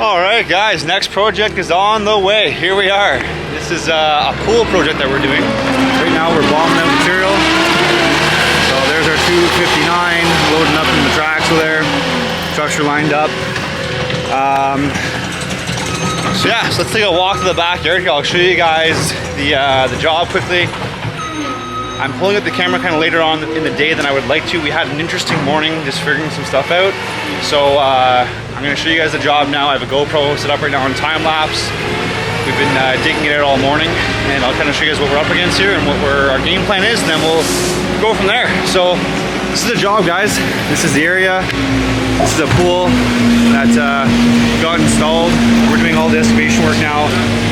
All right, guys, next project is on the way. Here we are. This is a pool project that we're doing. Right now we're bombing out material. So there's our 259 loading up in the tracks over there. Trucks are lined up. So yeah, so let's take a walk to the backyard here. I'll show you guys the job quickly. I'm pulling up the camera kind of later on in the day than I would like to. We had an interesting morning just figuring some stuff out. So I'm going to show you guys the job now. I have a GoPro set up right now on time lapse. We've been digging it out all morning, and I'll kind of show you guys what we're up against here and what our game plan is, and then we'll go from there. So this is the job, guys. This is the area. This is a pool that got installed. We're doing all the excavation work now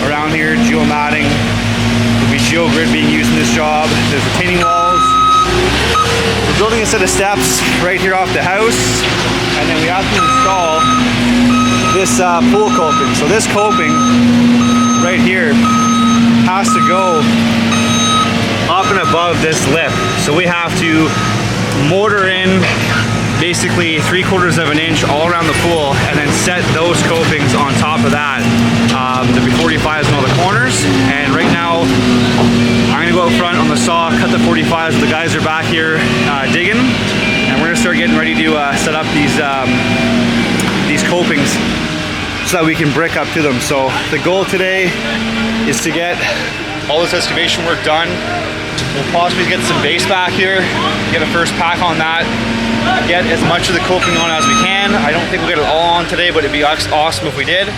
around here, geomatting. There'll be geogrid being used in this job. There's retaining walls. We're building a set of steps right here off the house, and then we have to install this pool coping. So this coping right here has to go up and above this lip. So we have to mortar in basically 3/4 of an inch all around the pool, and then set those copings on top of that. There'll be 45s in all the corners, and right now I'm gonna go out front on the saw, cut the 45s. The guys are back here digging, and we're gonna start getting ready to set up these copings so that we can brick up to them. So the goal today is to get all this excavation work done. We'll possibly get some base back here, get a first pack on that, get as much of the coping on as we can. I don't think we'll get it all on today, but it'd be awesome if we did.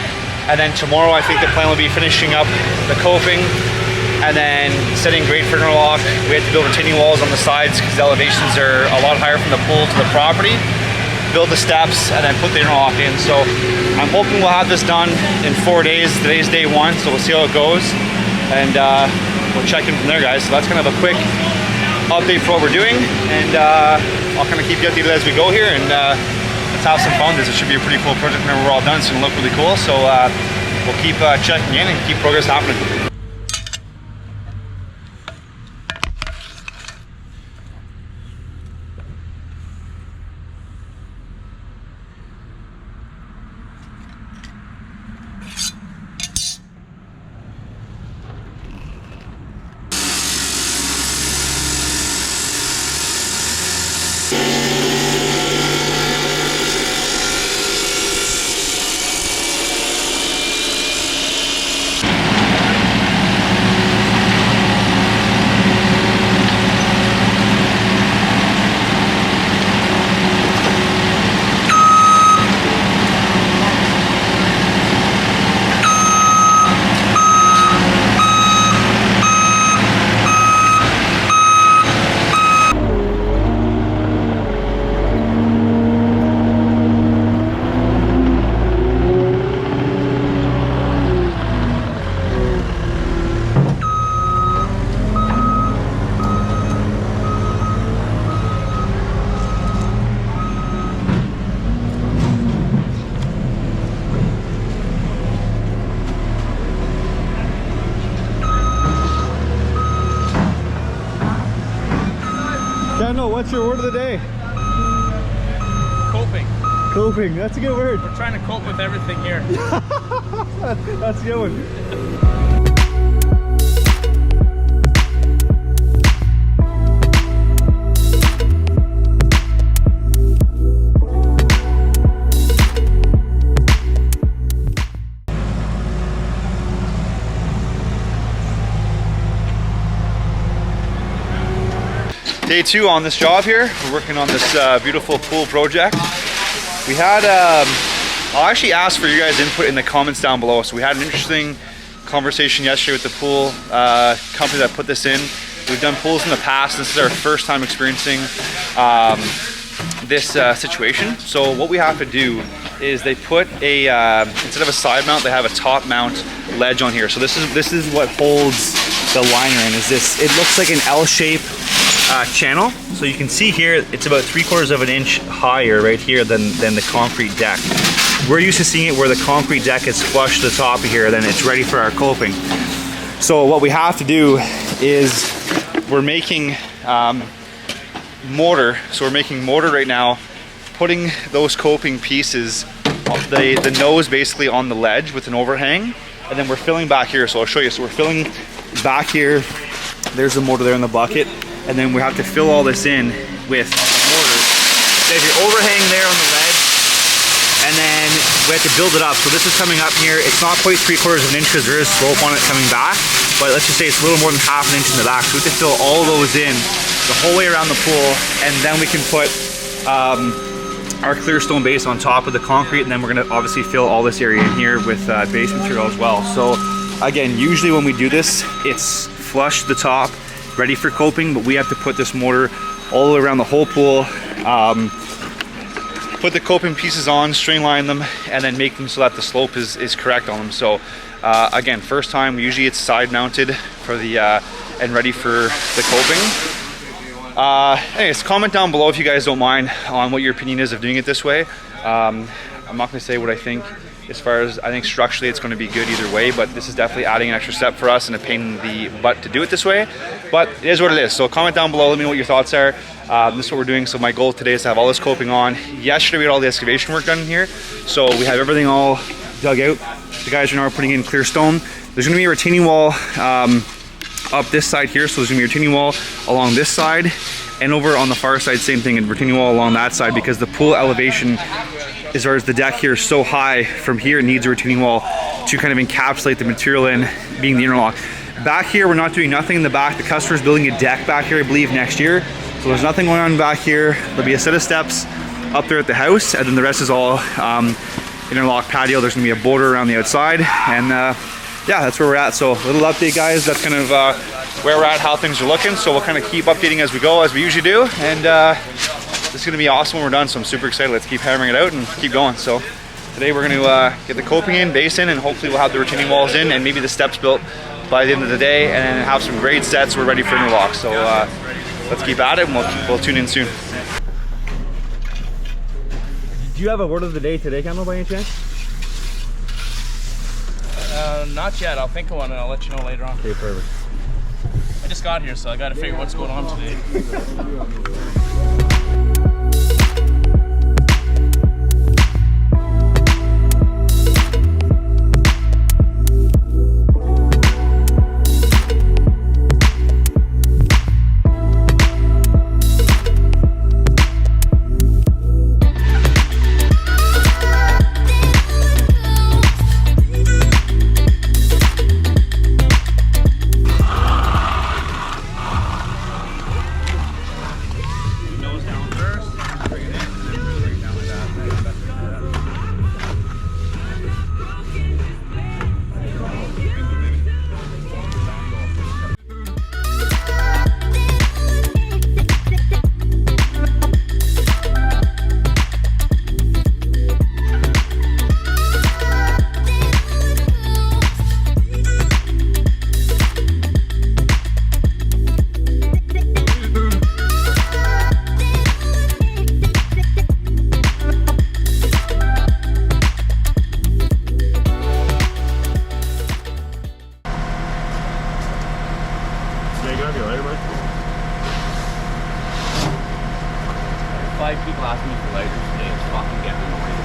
And then tomorrow I think the plan will be finishing up the coping and then setting grade for interlock. We have to build retaining walls on the sides because the elevations are a lot higher from the pool to the property. Build the steps and then put the interlock in. So I'm hoping we'll have this done in 4 days. Today's day 1, so we'll see how it goes. And we'll check in from there, guys. So that's kind of a quick update for what we're doing, and I'll kind of keep you updated as we go here, and let's have some fun. This should be a pretty cool project whenever we're all done. It's gonna look really cool, so we'll keep checking in and keep progress happening. No, what's your word of the day? Coping. Coping, that's a good word. We're trying to cope with everything here. That's a good one. Day 2 on this job here. We're working on this beautiful pool project. We had, I'll actually ask for you guys' input in the comments down below. So we had an interesting conversation yesterday with the pool company that put this in. We've done pools in the past. This is our first time experiencing this situation. So what we have to do is they put a, instead of a side mount, they have a top mount ledge on here. So this is what holds the liner in, is this, it looks like an L-shape channel. So you can see here, it's about 3/4 of an inch higher right here than the concrete deck. We're used to seeing it where the concrete deck is flush to the top of here, then it's ready for our coping. So what we have to do is we're making mortar. So we're making mortar right now, putting those coping pieces the nose basically on the ledge with an overhang, and then we're filling back here. So I'll show you. So we're filling back here. There's the motor there in the bucket, and then we have to fill all this in with a mortar. There's your overhang there on the ledge, and then we have to build it up. So this is coming up here. It's not quite 3/4 of an inch because there is slope on it coming back, but let's just say it's a little more than 1/2 inch in the back. So we have to fill all those in the whole way around the pool, and then we can put our clear stone base on top of the concrete, and then we're gonna obviously fill all this area in here with base material as well. So again, usually when we do this, it's flush to the top, ready for coping, but we have to put this mortar all the way around the whole pool, put the coping pieces on, string line them, and then make them so that the slope is correct on them. So again, first time, usually it's side mounted for the and ready for the coping. Anyways, comment down below if you guys don't mind on what your opinion is of doing it this way. I'm not going to say what I think as far as, I think structurally it's going to be good either way, but this is definitely adding an extra step for us and a pain in the butt to do it this way, but it is what it is. So comment down below, let me know what your thoughts are. This is what we're doing. So my goal today is to have all this coping on. Yesterday we had all the excavation work done in here, so we have everything all dug out. The guys are now putting in clear stone. There's going to be a retaining wall up this side here, so there's going to be a retaining wall along this side, and over on the far side same thing, and retaining wall along that side, because the pool elevation as far as the deck here is so high from here, it needs a retaining wall to kind of encapsulate the material in, being the interlock. Back here we're not doing nothing in the back. The customer's building a deck back here I believe next year, so there's nothing going on back here. There'll be a set of steps up there at the house, and then the rest is all interlock patio. There's gonna be a border around the outside, and yeah, that's where we're at. So a little update guys, that's kind of where we're at, how things are looking. So we'll kind of keep updating as we go, as we usually do, and this is gonna be awesome when we're done, so I'm super excited. Let's keep hammering it out and keep going. So today we're gonna get the coping in, base in, and hopefully we'll have the retaining walls in and maybe the steps built by the end of the day, and have some great sets. We're ready for interlock. So let's keep at it, and we'll tune in soon. Do you have a word of the day today, Campbell, by any chance? Not yet. I'll think of one and I'll let you know later on. Okay, perfect. I just got here, so I got to figure what's going on today. Five people asking me for lighters today. It's fucking getting annoying.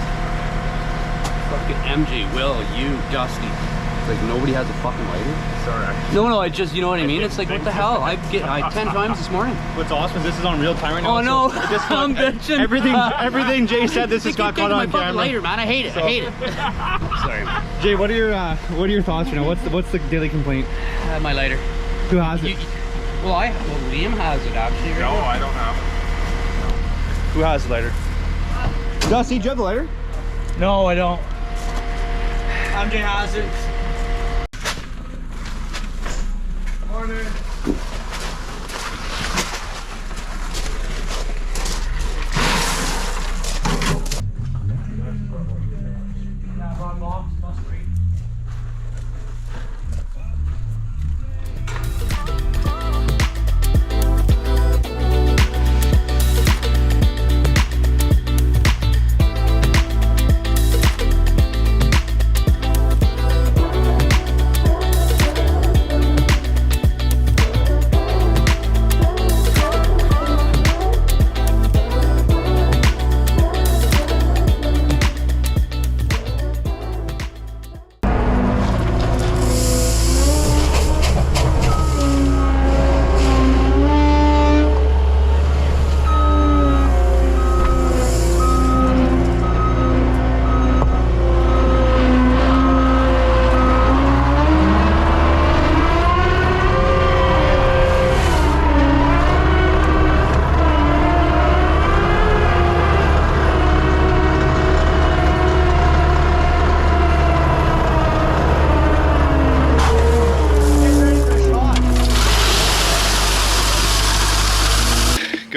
Fucking MJ, Will, you, Dusty. It's like nobody has a fucking lighter. Sorry. No, I just, you know what I mean? It's like, what the hell? I 10 times this morning. What's awesome is this is on real time right now. Oh no, so I'm bitching. Everything Jay said, this has got caught on my fucking camera. lighter, man. I hate it. I hate it. Sorry, man. Jay, what are your thoughts right now? What's the daily complaint? My lighter. Who has it? Well, Liam has it actually. Right No, now. I don't have it. Who has the lighter? Dusty, do you have the lighter? No, I don't. MJ has it. Morning.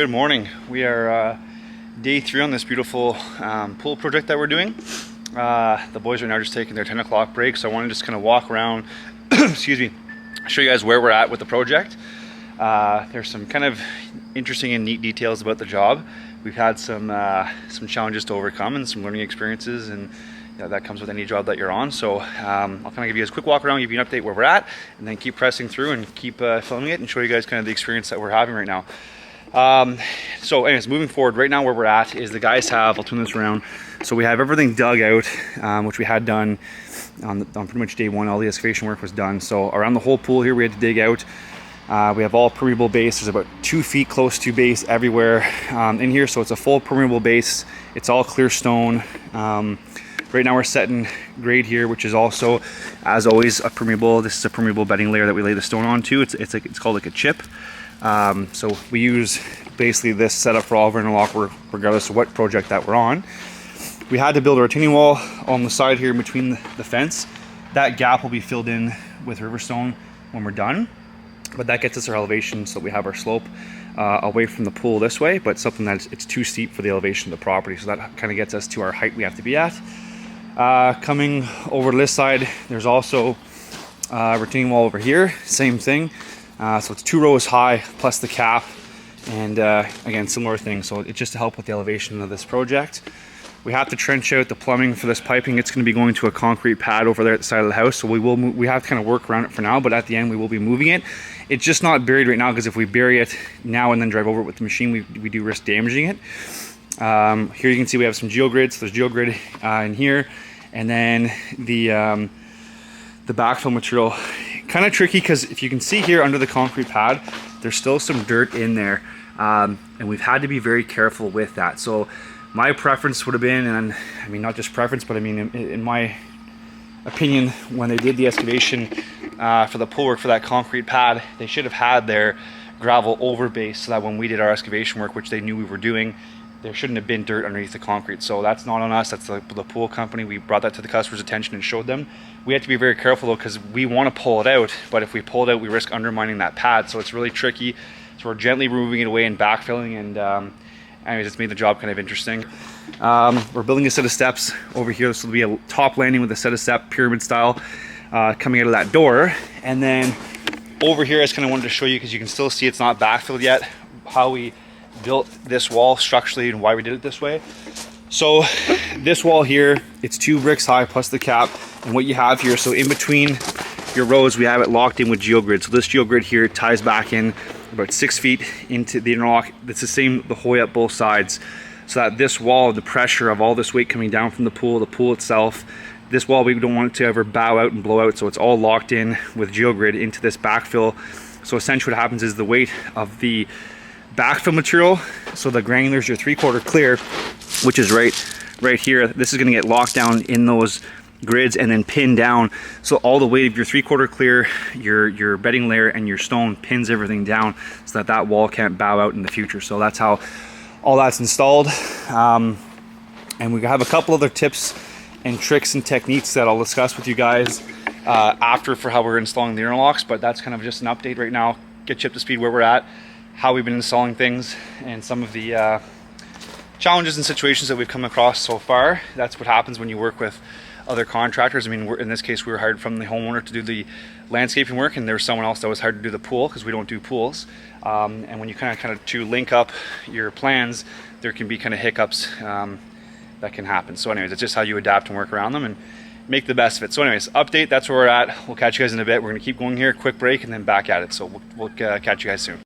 Good morning. We are day 3 on this beautiful pool project that we're doing. The boys right now are just taking their 10 o'clock break, so I want to just kind of walk around, excuse me, show you guys where we're at with the project. There's some kind of interesting and neat details about the job. We've had some challenges to overcome and some learning experiences, and that comes with any job that you're on. So I'll kind of give you guys a quick walk around, give you an update where we're at, and then keep pressing through and keep filming it and show you guys kind of the experience that we're having right now. So anyways, moving forward, right now where we're at is the guys have, I'll turn this around, so we have everything dug out, which we had done on pretty much day 1. All the excavation work was done. So around the whole pool here we had to dig out. We have all permeable base. There's about 2 feet close to base everywhere in here, so it's a full permeable base. It's all clear stone. Right now we're setting grade here, which is also, as always, a permeable. This is a permeable bedding layer that we lay the stone onto. It's called like a chip. So we use basically this setup for all of our interlock, regardless of what project that we're on. We had to build a retaining wall on the side here in between the fence. That gap will be filled in with riverstone when we're done, but that gets us our elevation so that we have our slope away from the pool this way, but something that it's too steep for the elevation of the property, so that kind of gets us to our height we have to be at. Coming over to this side, there's also a retaining wall over here, same thing. So it's 2 rows high plus the cap, and again, similar thing. So it's just to help with the elevation of this project. We have to trench out the plumbing for this piping. It's going to be going to a concrete pad over there at the side of the house, so we have to kind of work around it for now, but at the end we will be moving it. It's just not buried right now, because if we bury it now and then drive over it with the machine, we do risk damaging it. Here you can see we have some geogrids. So there's geogrid in here, and then the backfill material. Kind of tricky, because if you can see here under the concrete pad, there's still some dirt in there, and we've had to be very careful with that. So my preference would have been, and I mean not just preference, but I mean in my opinion, when they did the excavation for the pool work for that concrete pad, they should have had their gravel over base, so that when we did our excavation work, which they knew we were doing, there shouldn't have been dirt underneath the concrete. So that's not on us, that's the pool company. We brought that to the customer's attention and showed them. We have to be very careful though, because we want to pull it out, but if we pull it out, we risk undermining that pad. So it's really tricky. So we're gently removing it away and backfilling, and anyways, it's made the job kind of interesting. We're building a set of steps over here. This will be a top landing with a set of step, pyramid style, coming out of that door. And then over here, I just kind of wanted to show you, because you can still see it's not backfilled yet, how we built this wall structurally and why we did it this way. So this wall here, it's 2 bricks high plus the cap, and what you have here, so in between your rows, we have it locked in with geogrid. So this geogrid here ties back in about 6 feet into the interlock. It's the same the whole way up both sides, so that this wall, the pressure of all this weight coming down from the pool itself, this wall, we don't want it to ever bow out and blow out, so it's all locked in with geogrid into this backfill. So essentially what happens is the weight of the backfill material, so the granulars, your 3/4 clear, which is right here, this is going to get locked down in those grids and then pinned down. So all the weight of your 3/4 clear, your bedding layer, and your stone pins everything down, so that wall can't bow out in the future. So that's how all that's installed. And we have a couple other tips and tricks and techniques that I'll discuss with you guys after for how we're installing the interlocks, but that's kind of just an update right now, get you up to speed where we're at, how we've been installing things, and some of the challenges and situations that we've come across so far. That's what happens when you work with other contractors. I mean, in this case, we were hired from the homeowner to do the landscaping work, and there was someone else that was hired to do the pool, because we don't do pools. And when you kind of to link up your plans, there can be kind of hiccups that can happen. So anyways, it's just how you adapt and work around them and make the best of it. So anyways, update, that's where we're at. We'll catch you guys in a bit. We're going to keep going here, quick break, and then back at it. So we'll catch you guys soon.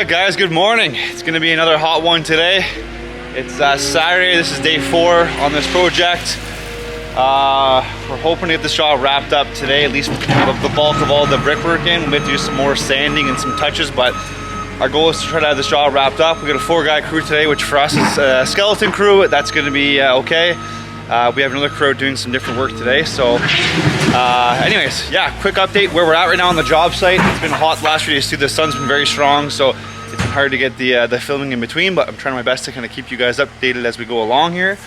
right, guys, good morning. It's gonna be another hot one today. It's Saturday, this is day 4 on this project. We're hoping to get this job wrapped up today, at least the bulk of all the brickwork in. We might do some more sanding and some touches, but our goal is to try to have this job wrapped up. We got a 4-guy crew today, which for us is a skeleton crew. That's gonna be okay. We have another crew doing some different work today. So anyways, yeah, quick update where we're at right now on the job site. It's been hot the last few days too. The sun's been very strong, so it's been hard to get the filming in between, but I'm trying my best to kind of keep you guys updated as we go along here.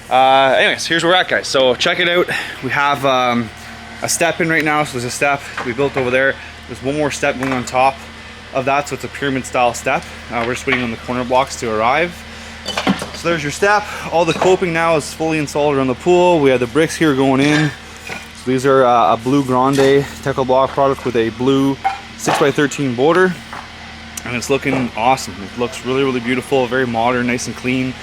Anyways, here's where we're at, guys. So check it out. We have a step in right now. So there's a step we built over there. There's one more step going on top of that, so it's a pyramid style step. We're just waiting on the corner blocks to arrive. So there's your step. All the coping now is fully installed around the pool. We have the bricks here going in. So these are a blue grande Techo-bloc product with a blue 6x13 border, and it's looking awesome. It looks really, really beautiful, very modern, nice and clean.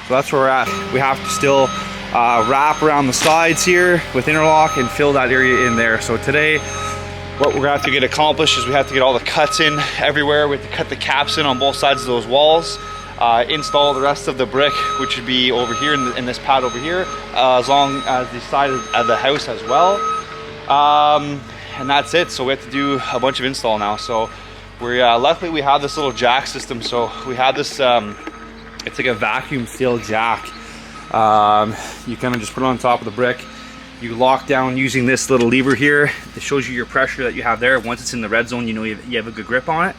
So that's where we're at. We have to still wrap around the sides here with interlock and fill that area in there. So today, what we're gonna have to get accomplished is we have to get all the cuts in everywhere. We have to cut the caps in on both sides of those walls, install the rest of the brick, which would be over here in this pad over here, as long as the side of the house as well. And that's it. So we have to do a bunch of install now. So we're luckily we have this little jack system. So we have this, it's like a vacuum seal jack. You kind of just put it on top of the brick. You lock down using this little lever here. It shows you your pressure that you have there. Once it's in the red zone, you know you have a good grip on it.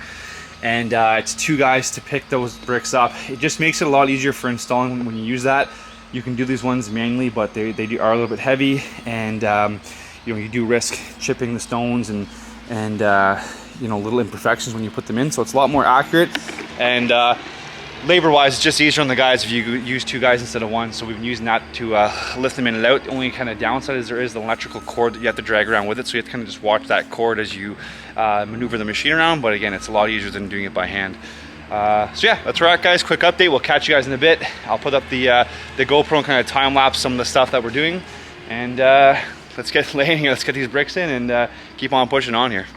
And it's 2 guys to pick those bricks up. It just makes it a lot easier for installing when you use that. You can do these ones manually, but they are a little bit heavy, and you know, you do risk chipping the stones and you know, little imperfections when you put them in. So it's a lot more accurate, and labor-wise, it's just easier on the guys if you use 2 guys instead of 1. So we've been using that to lift them in and out. The only kind of downside is there is the electrical cord that you have to drag around with it. So you have to kind of just watch that cord as you maneuver the machine around. But again, it's a lot easier than doing it by hand. So yeah, that's where we're at, guys. Quick update. We'll catch you guys in a bit. I'll put up the GoPro and kind of time lapse some of the stuff that we're doing. And let's get laying here. Let's get these bricks in and keep on pushing on here.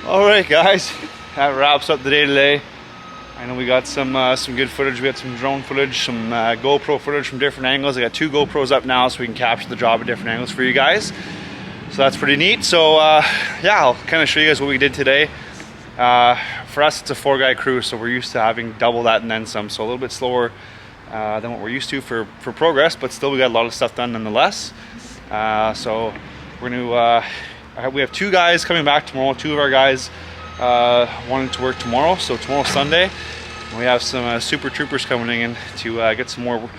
Alright guys, that wraps up the day today. I know we got some good footage. We got some drone footage, some GoPro footage from different angles. I got 2 GoPros up now so we can capture the job at different angles for you guys. So that's pretty neat. So yeah, I'll kind of show you guys what we did today. For us, it's a 4-guy crew, so we're used to having double that and then some. So a little bit slower than what we're used to for progress, but still we got a lot of stuff done nonetheless. So we're gonna we have 2 guys coming back tomorrow. 2 of our guys wanting to work tomorrow, so tomorrow's Sunday. We have some super troopers coming in to get some more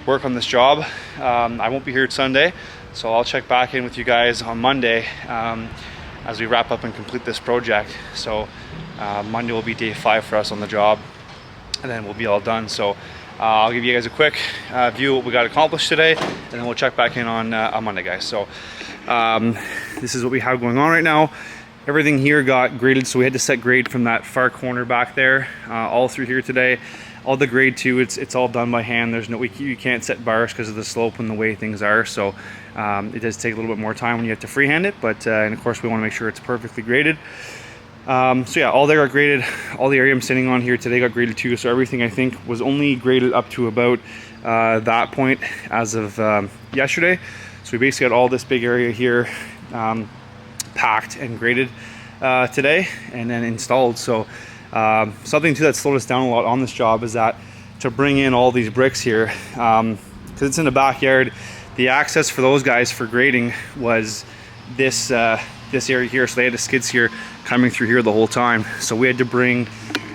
work on this job. I won't be here Sunday, so I'll check back in with you guys on Monday as we wrap up and complete this project. So Monday will be day 5 for us on the job, and then we'll be all done. So I'll give you guys a quick view of what we got accomplished today, and then we'll check back in on Monday, guys. So this is what we have going on right now. Everything here got graded, so we had to set grade from that far corner back there all through here today. All the grade too, it's all done by hand. There's no, you can't set bars because of the slope and the way things are. So it does take a little bit more time when you have to freehand it, but and of course we want to make sure it's perfectly graded. So yeah, all they got graded. All the area I'm sitting on here today got graded too. So everything I think was only graded up to about that point as of yesterday. So we basically got all this big area here packed and graded today and then installed. So something too that slowed us down a lot on this job is that to bring in all these bricks here, because it's in the backyard, the access for those guys for grading was this this area here. So they had a skid steer coming through here the whole time. So we had to bring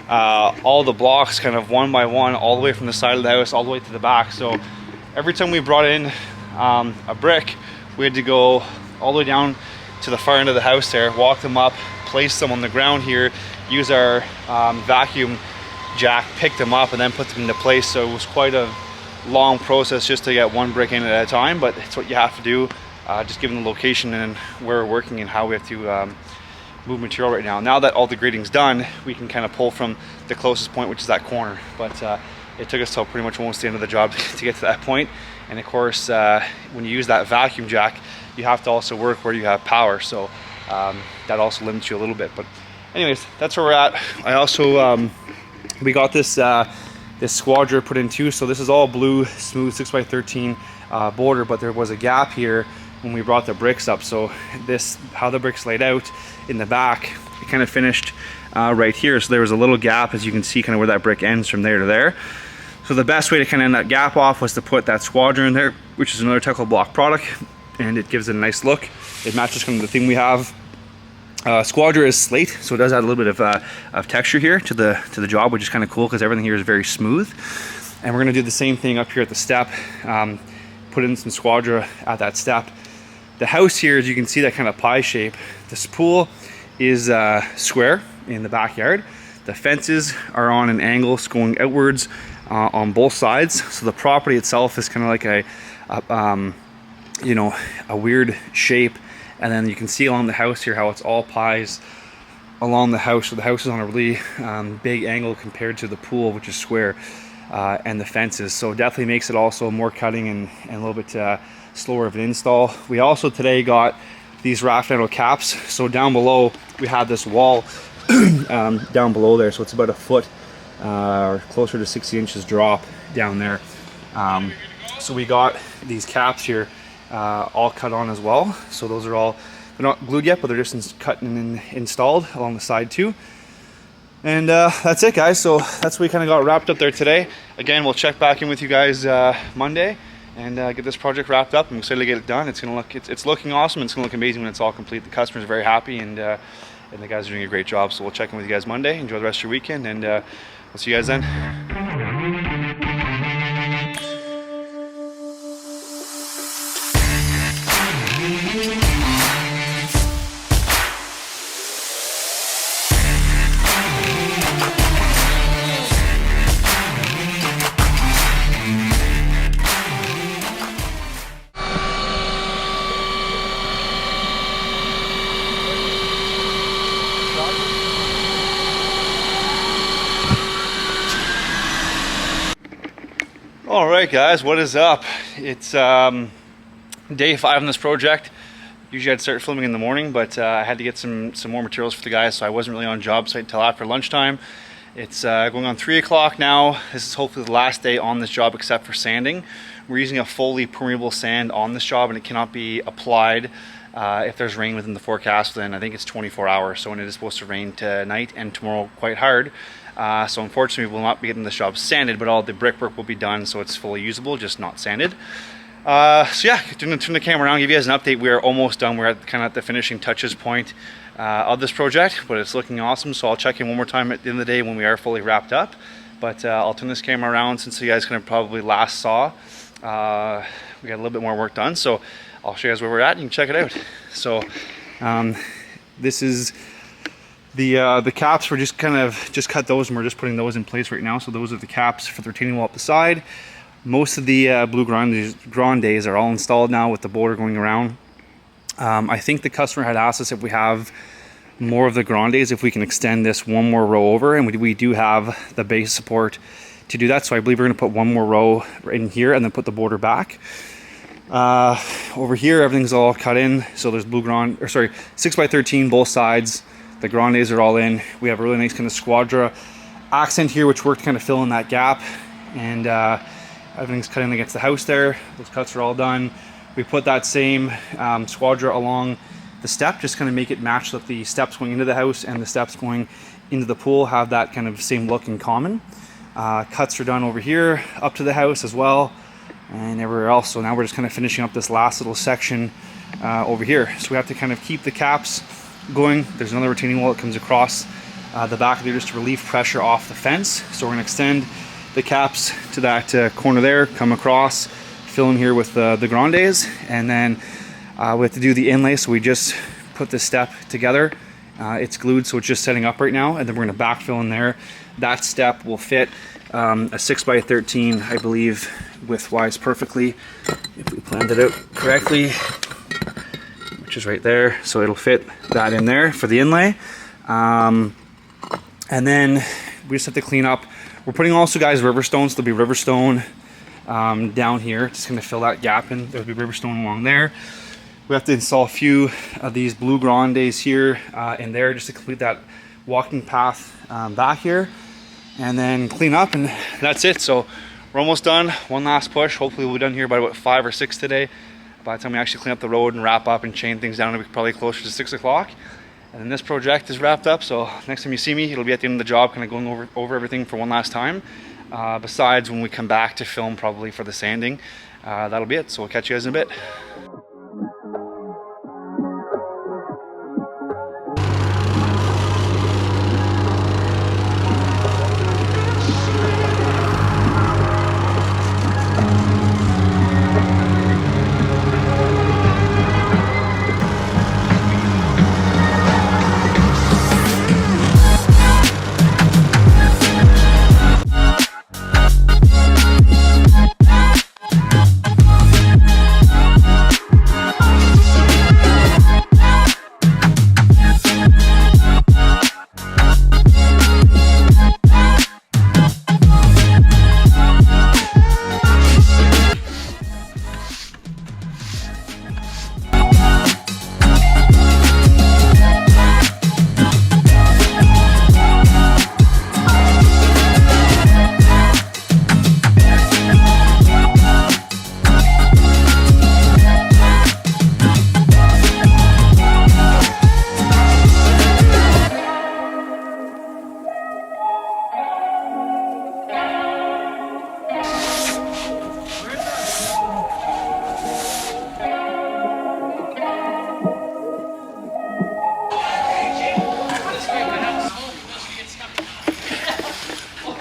all the blocks kind of one by one all the way from the side of the house all the way to the back. So every time we brought in a brick, we had to go all the way down to the far end of the house there, walk them up, place them on the ground here, use our vacuum jack, pick them up, and then put them into place. So it was quite a long process just to get one brick in at a time, but it's what you have to do, just given the location and where we're working and how we have to move material right now. Now that all the grading's done, we can kind of pull from the closest point, which is that corner. But it took us till pretty much almost the end of the job to get to that point. And of course, when you use that vacuum jack, you have to also work where you have power. So that also limits you a little bit. But anyways, that's where we're at. I also, we got this this squadra put in too. So this is all blue, smooth 6x13 border, but there was a gap here when we brought the bricks up. So this, how the bricks laid out in the back, it kind of finished right here. So there was a little gap, as you can see, kind of where that brick ends from there to there. So the best way to kind of end that gap off was to put that squadra in there, which is another Techo-bloc product, and it gives it a nice look. It matches kind of the thing we have. Squadra is slate, so it does add a little bit of texture here to the job, which is kind of cool because everything here is very smooth. And we're going to do the same thing up here at the step. Put in some squadra at that step. The house here, as you can see, that kind of pie shape. This pool is square in the backyard. The fences are on an angle going outwards on both sides. So the property itself is kind of like a weird shape. And then you can see along the house here how it's all pies along the house. So the house is on a really big angle compared to the pool, which is square, and the fences. So it definitely makes it also more cutting and a little bit slower of an install. We also today got these raft handle caps. So down below we have this wall down below there. So it's about a foot or closer to 60 inches drop down there. So we got these caps here all cut on as well. So those are all, they're not glued yet, but they're just cut and installed along the side too. And that's it, guys. So that's what we kind of got wrapped up there today. Again, we'll check back in with you guys Monday and get this project wrapped up. I'm excited to get it done. It's gonna look, it's looking awesome. It's gonna look amazing when it's all complete. The customers are very happy, and the guys are doing a great job. So we'll check in with you guys Monday. Enjoy the rest of your weekend, and we'll see you guys then. All right, guys, what is up? It's day 5 on this project. Usually I'd start filming in the morning, but I had to get some more materials for the guys, so I wasn't really on job site until after lunchtime. It's going on 3 o'clock now. This is hopefully the last day on this job except for sanding. We're using a fully permeable sand on this job, and it cannot be applied if there's rain within the forecast. Then I think it's 24 hours, so when it is supposed to rain tonight and tomorrow quite hard. So unfortunately we will not be getting this job sanded, but all the brickwork will be done, so it's fully usable, just not sanded. So yeah, turn the camera around, give you guys an update. We are almost done. We're kind of at the finishing touches point of this project, but it's looking awesome. So I'll check in one more time at the end of the day when we are fully wrapped up. But I'll turn this camera around since you guys kind of probably last saw. We got a little bit more work done, so I'll show you guys where we're at and you can check it out. So this is the caps. We're just cut those and we're just putting those in place right now. So those are the caps for the retaining wall up the side. Most of the blue grandes are all installed now with the border going around. I think the customer had asked us if we have more of the grandes, if we can extend this one more row over, and we do have the base support to do that. So I believe we're going to put one more row in here and then put the border back. Over here everything's all cut in, so there's 6x13 both sides. The grandes are all in. We have a really nice kind of squadra accent here, which worked kind of fill in that gap, and everything's cut in against the house there. Those cuts are all done. We put that same squadra along the step, just kind of make it match with the steps going into the house and the steps going into the pool, have that kind of same look in common. Cuts are done over here, up to the house as well, and everywhere else. So now we're just kind of finishing up this last little section over here. So we have to kind of keep the caps going. There's another retaining wall that comes across the back of there just to relieve pressure off the fence. So we're going to extend the caps to that corner there, come across, fill in here with the grandes, and then we have to do the inlay. So we just put this step together. It's glued, so it's just setting up right now, and then we're going to backfill in there. That step will fit a 6x13, I believe, width-wise perfectly, if we planned it out correctly, which is right there. So it'll fit that in there for the inlay. And then we just have to clean up. We're putting also, guys, river stones. There'll be river stone down here, just going to fill that gap in. There'll be river stone along there. We have to install a few of these blue grandes here and there, just to complete that walking path back here, and then clean up, and that's it. So we're almost done. One last push. Hopefully we'll be done here by about 5 or 6 today. By the time we actually clean up the road and wrap up and chain things down, it'll be probably closer to 6 o'clock. And then this project is wrapped up, so next time you see me, it'll be at the end of the job, kind of going over everything for one last time. Besides when we come back to film, probably for the sanding. That'll be it, so we'll catch you guys in a bit.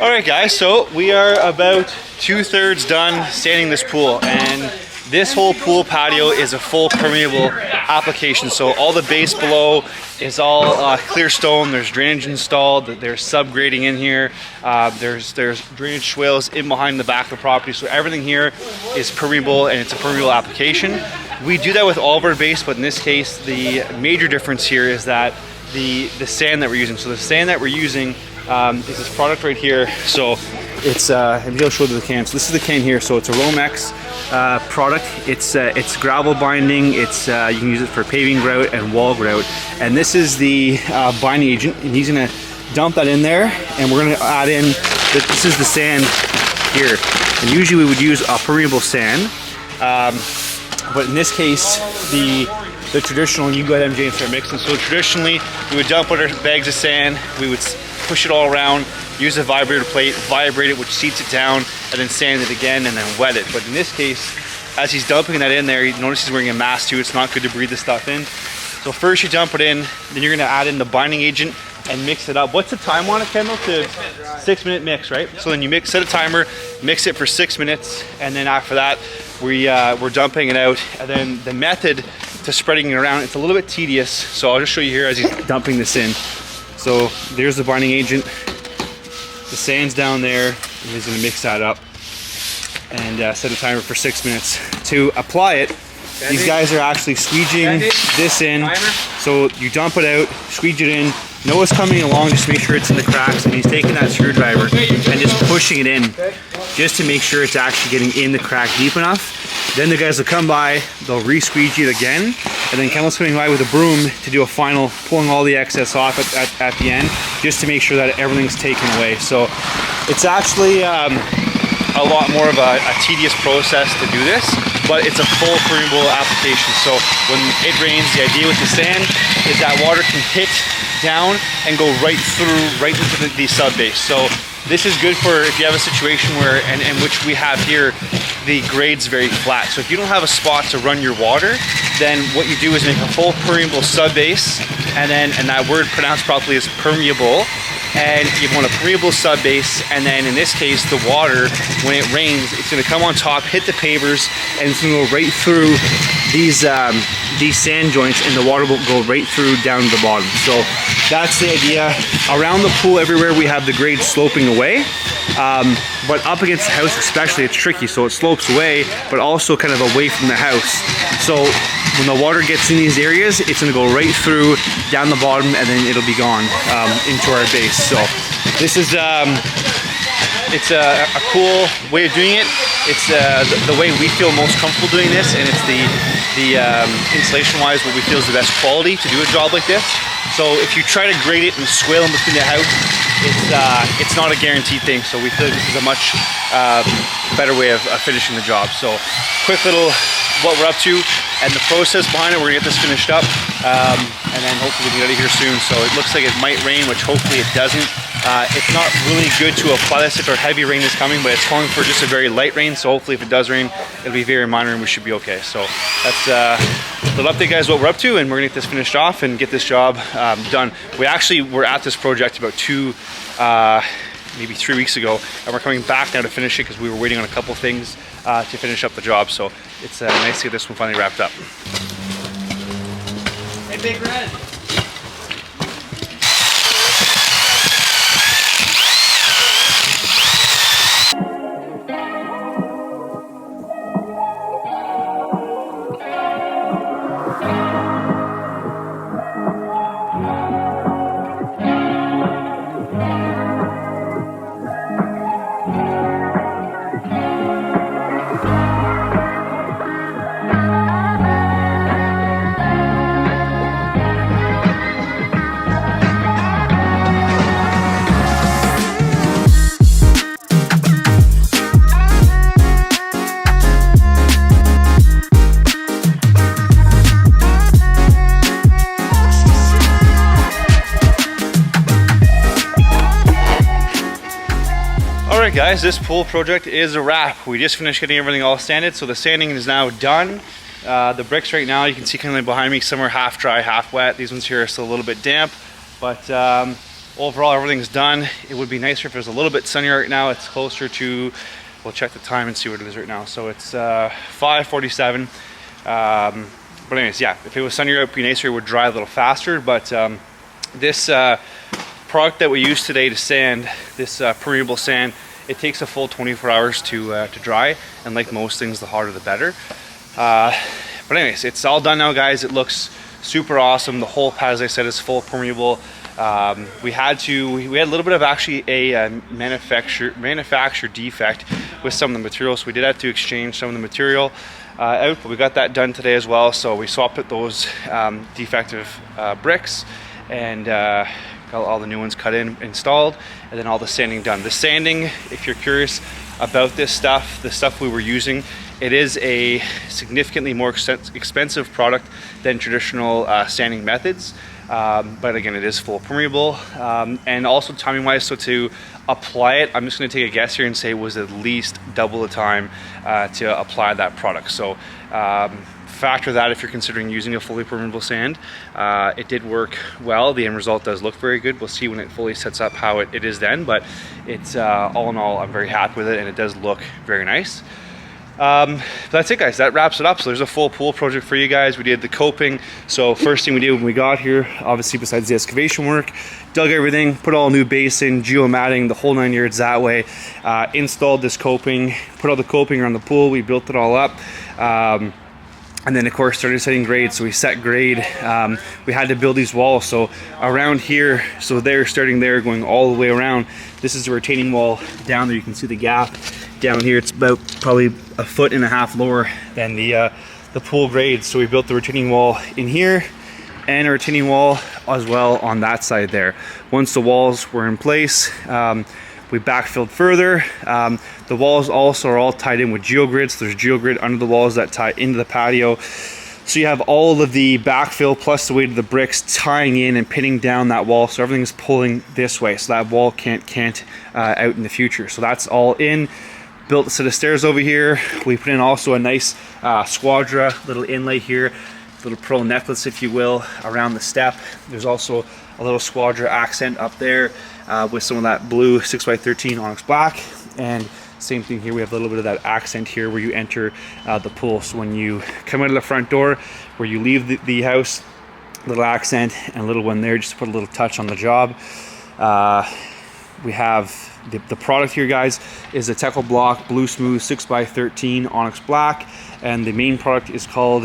Alright guys, so we are about 2/3 done sanding this pool, and this whole pool patio is a full permeable application. So all the base below is all clear stone. There's drainage installed, there's subgrading in here, there's drainage swales in behind the back of the property. So everything here is permeable, and it's a permeable application. We do that with all of our base, but in this case the major difference here is that the sand that we're using. So the sand that we're using is this product right here. So it's maybe I'll show you the can. So this is the can here. So it's a Romex product. It's gravel binding. It's you can use it for paving grout and wall grout. And this is the binding agent, and he's gonna dump that in there, and we're gonna add in, this is the sand here. And usually we would use a permeable sand, but in this case, the traditional, and you go ahead, MJ, and start mixing. So traditionally, we would dump our bags of sand, we would push it all around, use a vibrator plate, vibrate it, which seats it down, and then sand it again, and then wet it. But in this case, as he's dumping that in there, you notice he's wearing a mask too. It's not good to breathe this stuff in. So first you dump it in, then you're gonna add in the binding agent and mix it up. What's the time on it, Kendall? 6-minute mix, right? So then you set a timer, mix it for 6 minutes, and then after that, we're dumping it out. And then the method to spreading it around, it's a little bit tedious. So I'll just show you here as he's dumping this in. So there's the binding agent. The sand's down there, and he's gonna mix that up and set a timer for 6 minutes. To apply it, these guys are actually squeegeeing this in. So you dump it out, squeege it in, know what's coming along, just make sure it's in the cracks, and he's taking that screwdriver and just pushing it in just to make sure it's actually getting in the crack deep enough. Then the guys will come by, they'll re-squeegee it again, and then Kendall's coming by with a broom to do a final, pulling all the excess off at the end, just to make sure that everything's taken away. So it's actually a lot more of a tedious process to do this, but it's a full permeable application. So when it rains, the idea with the sand is that water can hit down and go right into the sub base. So this is good for if you have a situation where, and which we have here, the grade's very flat. So if you don't have a spot to run your water, then what you do is make a full permeable sub base, and that word pronounced properly is permeable. And you want a permeable sub base, and then in this case, the water, when it rains, it's going to come on top, hit the pavers, and it's going to go right through these sand joints, and the water will go right through down to the bottom. So that's the idea. Around the pool, everywhere we have the grade sloping away, but up against the house especially, it's tricky. So it slopes away, but also kind of away from the house. So when the water gets in these areas, it's going to go right through down the bottom, and then it'll be gone into our base. So this is it's a cool way of doing it. It's the way we feel most comfortable doing this, and it's the installation wise what we feel is the best quality to do a job like this. So if you try to grade it and swale in between the house, it's not a guaranteed thing. So we feel like this is a much better way of finishing the job. So quick little what we're up to and the process behind it. We're gonna get this finished up, and then hopefully we can get out of here soon. So it looks like it might rain, which hopefully it doesn't. It's not really good to apply this if our heavy rain is coming, but it's calling for just a very light rain. So hopefully if it does rain, it'll be very minor and we should be okay. So that's a little update, guys, what we're up to, and we're gonna get this finished off and get this job done. We actually were at this project about maybe 3 weeks ago, and we're coming back now to finish it because we were waiting on a couple things to finish up the job. So it's nice to get this one finally wrapped up. Hey, Big Red. Alright guys, this pool project is a wrap. We just finished getting everything all sanded, so the sanding is now done. The bricks right now, you can see kind of behind me, some are half dry, half wet. These ones here are still a little bit damp, but overall everything's done. It would be nicer if it was a little bit sunnier right now. It's closer to, we'll check the time and see what it is right now. So it's 5:47. But anyways, yeah, if it was sunnier, it would be nicer, it would dry a little faster. But this product that we use today to sand, this permeable sand, it takes a full 24 hours to dry, and like most things, the harder the better. But anyways, it's all done now, guys. It looks super awesome. The whole pad, as I said, is full permeable. We had a little bit of actually a manufacturer defect with some of the materials, so we did have to exchange some of the material out, but we got that done today as well. So we swapped out those defective bricks, and got all the new ones cut in, installed, and then all the sanding done. The sanding, if you're curious about this stuff, the stuff we were using, it is a significantly more expensive product than traditional sanding methods. But again, it is full permeable, and also timing wise, so to apply it, I'm just going to take a guess here and say it was at least double the time to apply that product. So factor that if you're considering using a fully permeable sand. It did work well. The end result does look very good. We'll see when it fully sets up how it is then, but it's all in all, I'm very happy with it, and it does look very nice. That's it, guys. That wraps it up. So there's a full pool project for you guys. We did the coping. So first thing we did when we got here, obviously besides the excavation work, dug everything, put all new basin, geomatting, the whole 9 yards that way, installed this coping, put all the coping around the pool. We built it all up. And then of course started setting grade. So we set grade. We had to build these walls. So around here, so they're starting there, going all the way around. This is a retaining wall down there. You can see the gap down here. It's about probably 1.5 feet lower than the pool grade. So we built the retaining wall in here and a retaining wall as well on that side there. Once the walls were in place, we backfilled further. The walls also are all tied in with geogrids. There's geogrid under the walls that tie into the patio. So you have all of the backfill plus the weight of the bricks tying in and pinning down that wall. So everything's pulling this way. So that wall can't out in the future. So that's all in. Built a set of stairs over here. We put in also a nice squadra, little inlay here, little pearl necklace, if you will, around the step. There's also a little squadra accent up there with some of that blue 6x13 onyx black. And same thing here, we have a little bit of that accent here where you enter the pool. So when you come out of the front door, where you leave the house, little accent and a little one there just to put a little touch on the job. We have the product here, guys, is a Techo-bloc blue smooth 6x13 onyx black, and the main product is called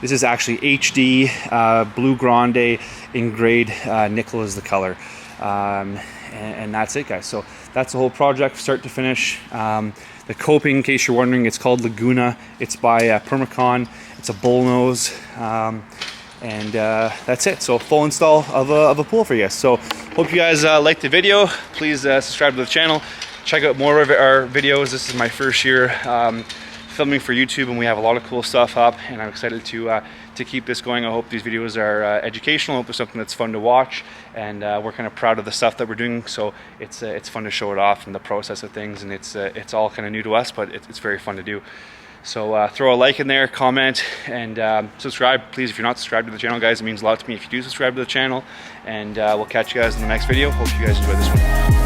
this is actually HD blue grande in grade nickel is the color, and that's it, guys. So that's the whole project start to finish. The coping, in case you're wondering, it's called Laguna. It's by Permacon. It's a bullnose. And that's it. So full install of a pool for you. So hope you guys liked the video. Please subscribe to the channel. Check out more of our videos. This is my first year filming for YouTube, and we have a lot of cool stuff up, and I'm excited to keep this going. I hope these videos are educational. I hope it's something that's fun to watch, and we're kind of proud of the stuff that we're doing. So it's fun to show it off and the process of things, and it's all kind of new to us, but it's very fun to do. So throw a like in there, comment, and subscribe, please. If you're not subscribed to the channel, guys, it means a lot to me if you do subscribe to the channel. And we'll catch you guys in the next video. Hope you guys enjoy this one.